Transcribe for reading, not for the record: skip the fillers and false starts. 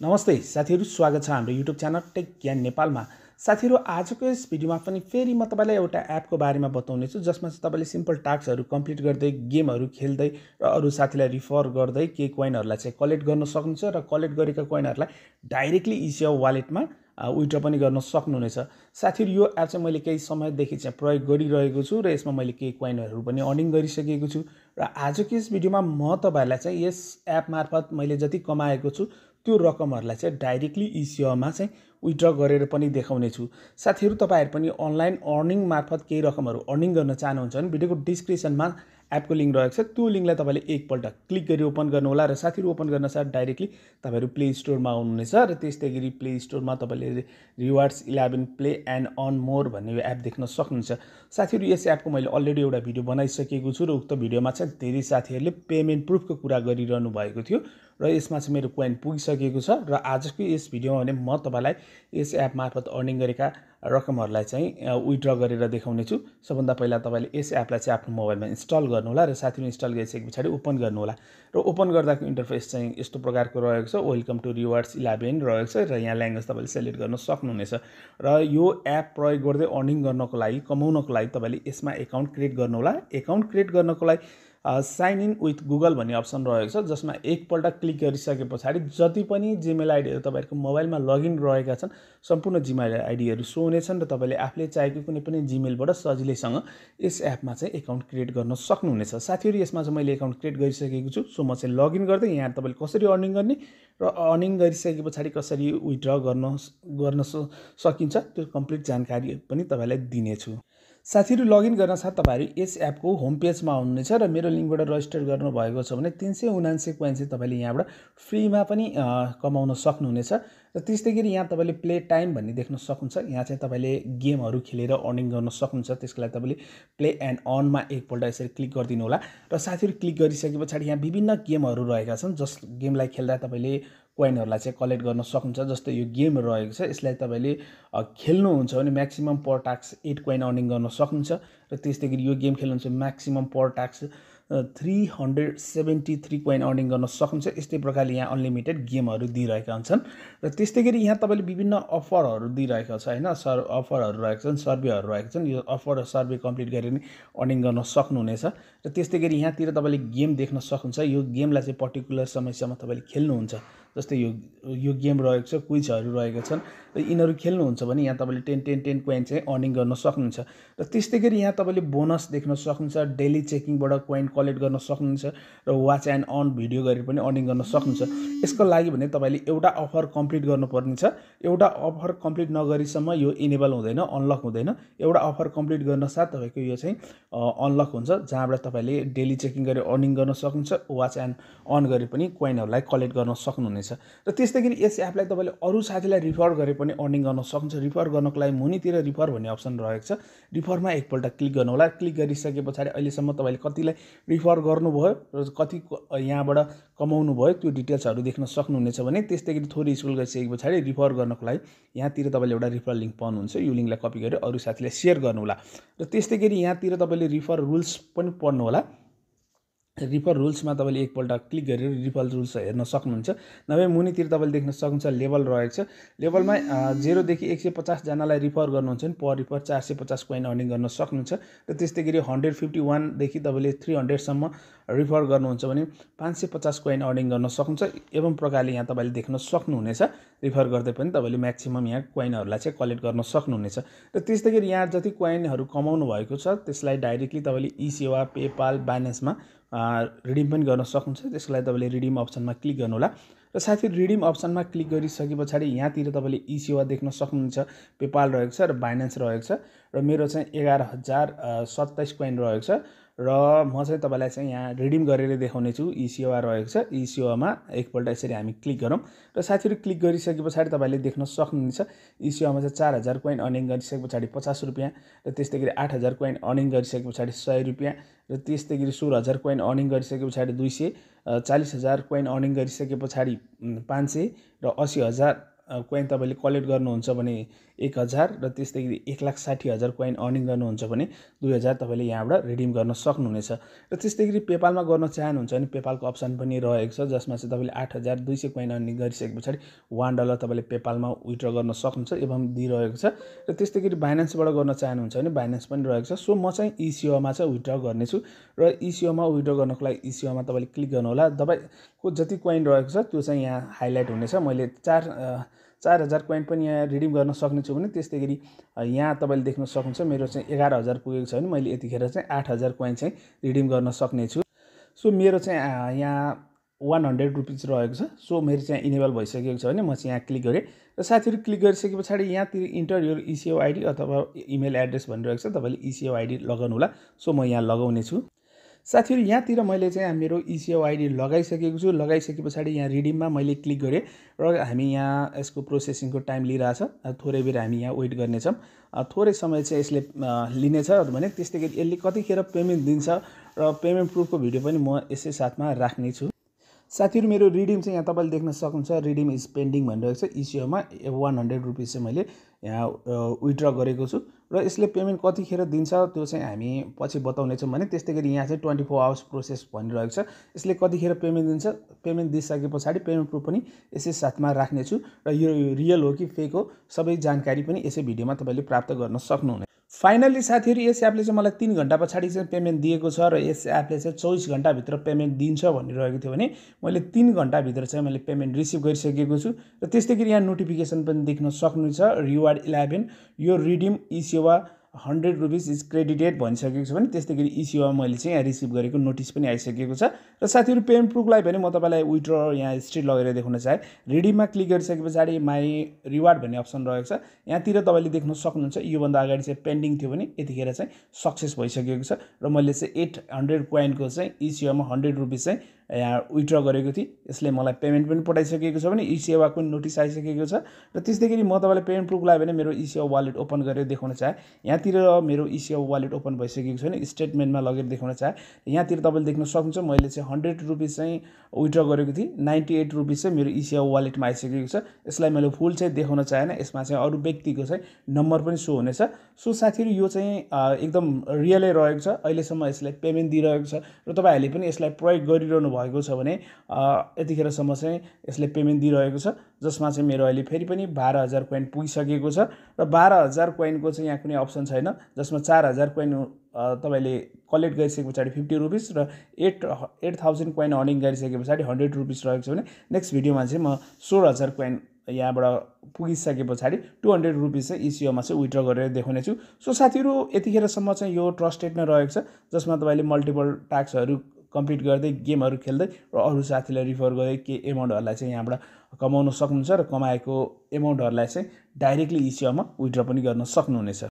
नमस्ते साथीहरु, स्वागत छ हाम्रो युट्युब च्यानल टेक ज्ञान नेपालमा। साथीहरु, आजको यस भिडियोमा पनि फेरि म तपाईलाई एउटा एपको बारेमा बताउने छु जसमा चाहिँ तपाईले सिम्पल टास्कहरु कम्प्लिट गर्दै गेमहरु खेल्दै र अरु साथीलाई रिफर गर्दै के कोइनहरुलाई चाहिँ कलेक्ट गर्न सक्नुहुन्छ र कलेक्ट गरेका कोइनहरुलाई डाइरेक्टली इसिओ वालेटमा विथड्र पनि गर्न सक्नुहुनेछ। साथीहरु, यो एप चाहिँ मैले केही समयदेखि चाहिँ प्रयोग गरिरहेको छु र यसमा मैले केही कोइनहरु पनि अर्निङ गरिसकेको छु र आजको यस भिडियोमा म तपाईहरुलाई चाहिँ यस एप मार्फत मैले जति कमाएको छु त्यो रकमहरुलाई चाहिँ डाइरेक्टली इसिओमा चाहिँ विथड्र गरेर पनि देखाउने छु। साथीहरु, तपाईहरु पनि अनलाइन अर्निङ मार्फत केही रकमहरु अर्निङ गर्न चाहनुहुन्छ भने भिडियोको डिस्क्रिप्सनमा एपको लिंक रहेको छ, त्यो लिंकलाई तपाईले एकपल्ट क्लिक गरी ओपन गर्नु होला र साथीहरु ओपन गर्न साथ डाइरेक्टली तपाईहरु प्ले स्टोरमा आउनुहुनेछ र त्यसैगरी प्ले स्टोरमा तपाईले rewards 11 play and earn more भन्ने यो एप देख्न सक्नुहुन्छ। साथीहरु, यस एपको मैले अलरेडी एउटा भिडियो बनाइसकेको छु र उक्त भिडियोमा चाहिँ धेरै साथीहरुले पेमेन्ट प्रुफको कुरा गरिरहनु भएको थियो र यसमा चाहिँ मेरो कोइन पुगिसकेको छ र आजको यस भिडियोमा भने म तपाईलाई यस एप मार्फत अर्निङ गरेका रकमहरुलाई चाहिँ विथड्र गरेर देखाउने छु। सबभन्दा पहिला तपाईले यस एपलाई चाहिँ आफ्नो मोबाइलमा इन्स्टल गर्नु होला र साथीहरु इन्स्टल गरिसकेपछि ओपन गर्नु होला र ओपन गर्दाको इन्टरफेस चाहिँ यस्तो प्रकारको रहेको छ। वेलकम टु रिवार्ड्स 11 रहेको छ र यहाँ ल्याङ्ग्वेज तपाईले सिलेक्ट गर्न सक्नुहुनेछ र यो एप प्रयोग गर्दै अर्निङ गर्नको लागि, कमाउनको लागि तपाईले यसमा अकाउन्ट क्रिएट गर्नु होला। अकाउन्ट क्रिएट गर्नको लागि साइन इन विथ गुगल भन्ने अप्सन रहेको छ जसमा एकपल्ट क्लिक गरिसकेपछि जति पनि जीमेल आइडीहरु तपाईहरुको मोबाइलमा लगइन रहेका छन् सम्पूर्ण जीमेल आइडीहरु शो हुनेछन् र तपाईले आफूले चाहेको कुनै पनि जीमेलबाट सजिलैसँग यस एपमा चाहिँ अकाउन्ट क्रिएट गर्न सक्नुहुनेछ। साथीहरु, यसमा चाहिँ मैले अकाउन्ट क्रिएट गरिसकेको छु, सो म चाहिँ लगइन गर्दै यहाँ तपाईले कसरी अर्निङ गर्ने र अर्निङ गरिसकेपछि कसरी विथड्र गर्न सकिन्छ त्यो कम्प्लिट जानकारी पनि तपाईलाई दिनेछु। साथीहरु, लगइन गर्न साथ तपाईहरु यस एपको होम पेजमा आउनुहुनेछ र मेरो लिंकबाट रजिस्टर गर्नु भएको छ भने 379 कोइन चाहिँ तपाईले यहाँबाट फ्रीमा पनि कमाउन सक्नुहुनेछ र त्यसैगरी यहाँ तपाईले प्ले टाइम भन्ने देख्न सक्नुहुन्छ। यहाँ चाहिँ तपाईले गेमहरु खेलेर अर्निङ गर्न सक्नुहुन्छ। त्यसको लागि तपाईले प्ले एन्ड अर्नमा एकपल्ट यसरी क्लिक गरिदिनु होला र साथीहरु क्लिक गरिसकेपछि यहाँ विभिन्न गेमहरु रहेका छन् जस गेमलाई खेल्दा तपाईले कोइनहरुलाई चाहिँ कलेक्ट गर्न सक्नुहुन्छ। जस्तै यो गेम रहेको छ, यसलाई तपाईले खेल्नुहुन्छ भने म्याक्सिमम पर टास्क 8 कोइन अर्निङ गर्न सक्नुहुन्छ र त्यसैगरी यो गेम खेल्नुहुन्छ म्याक्सिमम पर टास्क 373 कोइन अर्निङ गर्न सक्नुहुन्छ। यस्तै प्रकारले यहाँ अनलिमिटेड गेमहरु दिइरहेका हुन्छन् र त्यसैगरी यहाँ तपाईले विभिन्न अफरहरु दिइरहेका छ हैन, अफरहरु रहेका छन्, सर्वेहरु रहेका छन्। यो अफर र सर्वे कम्प्लिट गरेर नि अर्निङ गर्न सक्नुहुनेछ र त्यसैगरी यहाँतिर तपाईले गेम देख्न सक्नुहुन्छ। यो गेमलाई चाहिँ पर्टिकुलर समयसम्म तपाईले खेल्नुहुन्छ। जस्तै यो गेम रहेको छ, क्विजहरु रहेका छन् र यिनीहरु खेल्नुहुन्छ भने यहाँ तपाईले 10 कोइन चाहिँ अर्निङ गर्न सक्नुहुन्छ र त्यसैगरी यहाँ तपाईले बोनस देख्न सक्नुहुन्छ, डेली चेकिङबाट कोइन कलेक्ट गर्न सक्नुहुन्छ र वाच एन्ड अर्न भिडियो गरेर पनि अर्निङ गर्न सक्नुहुन्छ। यसको लागि भने तपाईले एउटा अफर कम्प्लिट गर्नुपर्ने छ। एउटा अफर कम्प्लिट नगरीसम्म यो इनेबल हुँदैन, अनलक हुँदैन। एउटा अफर कम्प्लिट गर्न साथ तपाईको यो चाहिँ अनलक हुन्छ, जहाँबाट तपाईले डेली चेकिङ गरेर अर्निङ गर्न सक्नुहुन्छ, वाच एन्ड अर्न गरेर पनि कोइनहरुलाई कलेक्ट गर्न सक्नुहुनेछ र त्यसैगरी यस एपलाई तपाईले अरु साथीलाई रिफर गरे पनि अर्निङ गर्न सक्नुहुन्छ। रिफर गर्नको लागि मुनितिर रिफर भन्ने अप्सन रहेको छ, रिफरमा एकपल्ट क्लिक गर्नु होला। क्लिक गरिसकेपछि अहिलेसम्म तपाईले कतिलाई रिफर गर्नुभयो र कति यहाँबाट कमाउनु भयो त्यो डिटेल्सहरु देख्न सक्नुहुनेछ भने त्यसैगरी थोरै स्क्रोल गरिसकेपछि रिफर गर्नको लागि यहाँतिर तपाईले एउटा रिफर लिंक पाउनुहुन्छ। यो लिंकलाई कपी गरेर अरु साथीलाई शेयर गर्नु होला र त्यसैगरी यहाँतिर तपाईले रिफर रुल्स पनि पढ्नु होला। रिफर रुल्समा तपाईले एकपल्ट क्लिक गरेर रिफर रुल्स हेर्न सक्नुहुन्छ। नभए मुनितिर तपाईले देख्न सक्नुहुन्छ लेभल रहेको छ। लेभलमा 0 देखि 150 जनालाई रिफर गर्नुहुन्छ भने पर रिफर 450 कोइन अर्निङ गर्न सक्नुहुन्छ र त्यसैगरी 151 देखि तपाईले 300 सम्म रिफर गर्नुहुन्छ भने 550 कोइन अर्निङ गर्न सक्नुहुन्छ। एवं प्रकारले यहाँ तपाईले देख्न सक्नुहुनेछ। रिफर गर्दै पनि तपाईले म्याक्सिमम यहाँ कोइनहरुलाई चाहिँ कलेक्ट गर्न सक्नुहुनेछ र त्यसैगरी यहाँ जति कोइनहरु कमाउनु भएको छ त्यसलाई डाइरेक्टली तपाईले इसेवा, पेपाल, बाइनेन्समा रिडिम पनि गर्न सक्नुहुन्छ। त्यसको लागि तपाईले रिडिम अप्सनमा क्लिक गर्नु होला र साथै रिडिम अप्सनमा क्लिक गरिसकेपछि यहाँतिर तपाईले इसेवा देख्न सक्नुहुन्छ, पेपाल रहेको छ र बाइनेन्स रहेको छ र मेरो चाहिँ 11027 कोइन रहेको छ र म चाहिँ तपाईलाई चाहिँ यहाँ रिडिम गरेर देखाउने छु। इसेवा रहेको छ, इसेवामा एकपल्ट यसरी हामी क्लिक गरौँ र साथीहरु क्लिक गरिसकेपछि तपाईले देख्न सक्नुहुन्छ इसेवामा चाहिँ 4000 कोइन अर्निङ गरिसकेपछि 50 रुपैयाँ र त्यसैगरी 8000 कोइन अर्निङ गरिसकेपछि 100 रुपैयाँ र त्यसैगरी 16000 कोइन अर्निङ गरिसकेपछि 200, 40000 कोइन अर्निङ गरिसकेपछि 500 र 80000 कोइन तपाईँले कलेक्ट गर्नुहुन्छ भने 1000 र त्यस्तै गरी 1,60,000 कोइन अर्निङ गर्नुहुन्छ भने 2000 तपाईँले यहाँबाट रिडिम गर्न सक्नुहुनेछ। र त्यस्तै गरी पेपालमा गर्न चाहनुहुन्छ भने पेपालको अप्सन पनि रहेको छ, जसमा चाहिँ तपाईँले 8200 कोइन अर्निङ गरिसके पछाडि $1 तपाईँले पेपालमा विथड्र गर्न सक्नुहुन्छ एवं दिइरहेको छ। र त्यस्तै गरी बाइनान्सबाट गर्न चाहनुहुन्छ भने बाइनान्स पनि रहेको छ। सो म चाहिँ ECOमा चाहिँ विथड्र गर्नेछु र ECOमा विथड्र गर्नको लागि ECOमा तपाईँले क्लिक गर्नुहोला। तपाईँको जति कोइन रहेको छ त्यो चाहिँ यहाँ हाइलाइट हुनेछ। मैले 4000 कोइन पनि यहाँ रिडिम गर्न सक्नेछु भने त्यस्तै गरी यहाँ तपाईँले देख्न सक्नुहुन्छ मेरो चाहिँ 11000 पुगेको छ भने मैले यतिखेर चाहिँ 8000 कोइन चाहिँ रिडिम गर्न सक्नेछु। सो मेरो चाहिँ यहाँ 100 रुपिज रहेको छ। सो मेरो चाहिँ इनेबल भइसकेको छ भने म चाहिँ यहाँ क्लिक गरेँ र साथीहरू क्लिक गरिसके पछाडि यहाँतिर इन्टर योर ECO आइडी अथवा इमेल एड्रेस भनिरहेको छ, तपाईँले ECO आइडी लगाउनु होला। सो म यहाँ लगाउने छु। साथीहरू यहाँतिर मैले चाहिँ मेरो ECO आइडी लगाइसकेको छु। लगाइसके पछाडि यहाँ रिडिममा मैले क्लिक गरेँ र हामी यहाँ यसको प्रोसेसिङको टाइम लिइरहेछ। थोरै बेर हामी यहाँ वेट गर्नेछौँ। थोरै समय चाहिँ यसले लिनेछ भने त्यस्तै गरी यसले कतिखेर पेमेन्ट दिन्छ र पेमेन्ट प्रुफको भिडियो पनि म यसै साथमा राख्नेछु। साथीहरू मेरो रिडिम चाहिँ यहाँ तपाईँले देख्न सक्नुहुन्छ, रिडिम इज पेन्डिङ भनिरहेको छ। ECOमा 100 रुपिज चाहिँ मैले यहाँ विथड्र गरेको छु र यसले पेमेन्ट कतिखेर दिन्छ त्यो चाहिँ हामी पछि बताउनेछौँ भने त्यस्तै गरी यहाँ चाहिँ 24 आवर्स प्रोसेस भनिरहेको छ। यसले कतिखेर पेमेन्ट दिन्छ, पेमेन्ट दिइसके पछाडि पेमेन्ट प्रुफ पनि यसै साथमा राख्नेछु र यो रियल हो कि फेक हो सबै जानकारी पनि यसै भिडियोमा तपाईँले प्राप्त गर्न सक्नुहुनेछ। फाइनली साथीहरू यस एपले चाहिँ मलाई 3 घण्टा पछाडि चाहिँ पेमेन्ट दिएको छ र यस एपले चाहिँ 24 घण्टाभित्र पेमेन्ट दिन्छ भनिरहेको थियो भने मैले 3 घण्टाभित्र चाहिँ मैले पेमेन्ट रिसिभ गरिसकेको छु। र त्यस्तै गरी यहाँ नोटिफिकेसन पनि देख्न सक्नुहुन्छ, रिवार्ड 11 यो रिडिम ECOमा 100 रुपिज इज क्रेडिटेड भनिसकेको छ भने त्यस्तै गरी ECOमा मैले चाहिँ यहाँ रिसिभ गरेको नोटिस पनि आइसकेको छ। र साथीहरू पेमेन्ट प्रुफलाई भने म तपाईँलाई विथड्र यहाँ हिस्ट्री लगेर देखाउन चाहे। रिडिममा क्लिक गरिसके पछाडि माई रिवार्ड भन्ने अप्सन रहेको छ। यहाँतिर तपाईँले देख्न सक्नुहुन्छ योभन्दा अगाडि चाहिँ पेन्डिङ थियो भने यतिखेर चाहिँ सक्सेस भइसकेको छ र मैले चाहिँ 800 कोइनको चाहिँ ECOमा 100 रुपिज चाहिँ यहाँ विथड्र गरेको थिएँ। यसले मलाई पेमेन्ट पनि पठाइसकेको छ भने ECOमा पनि नोटिस आइसकेको छ। र त्यस्तै गरी म तपाईँलाई पेमेन्ट प्रुफ लाग्यो भने मेरो ECO वालेट ओपन गरेर देखाउन चाहे। यहाँतिर मेरो ECO वालेट ओपन भइसकेको छ भने स्टेटमेन्टमा लगेर देखाउन चाहे। यहाँतिर तपाईँले देख्न सक्नुहुन्छ मैले चाहिँ 100 रुपिज चाहिँ विथड्र गरेको थिएँ, 98 रुपिज चाहिँ मेरो ECO वालेटमा आइसकेको छ। यसलाई मैले फुल चाहिँ देखाउन चाहेन, यसमा चाहिँ अरू व्यक्तिको चाहिँ नम्बर पनि सो हुनेछ। सो साथीहरू यो चाहिँ एकदम रियलै रहेको छ। अहिलेसम्म यसलाई पेमेन्ट दिइरहेको छ र तपाईँहरूले पनि यसलाई प्रयोग गरिरहनु भएको छ भने यतिखेरसम्म चाहिँ यसले पेमेन्ट दिइरहेको छ, जसमा चाहिँ मेरो अहिले फेरि पनि 12000 कोइन पुगिसकेको छ र 12000 कोइनको चाहिँ यहाँ कुनै अप्सन छैन, जसमा 4000 कोइन तपाईँले कलेक्ट गरिसके पछाडि 50 रुपिज र 8000 कोइन अर्निङ गरिसके पछाडि 100 रुपिज रहेको छ भने नेक्स्ट भिडियोमा चाहिँ म 16000 कोइन यहाँबाट पुगिसके पछाडि 200 रुपिज चाहिँ ECOमा चाहिँ विथड्र गरेर देखाउने छु। सो साथीहरू यतिखेरसम्म चाहिँ यो ट्रस्टेड नै रहेको छ, जसमा तपाईँले मल्टिपल टास्कहरू कम्प्लिट गर्दै गेमहरू खेल्दै र अरू साथीलाई रिफर गर्दै के एमाउन्टहरूलाई चाहिँ यहाँबाट कमाउन सक्नुहुन्छ र कमाएको एमाउन्टहरूलाई चाहिँ डाइरेक्टली ECOमा विथड्र पनि गर्न सक्नुहुनेछ।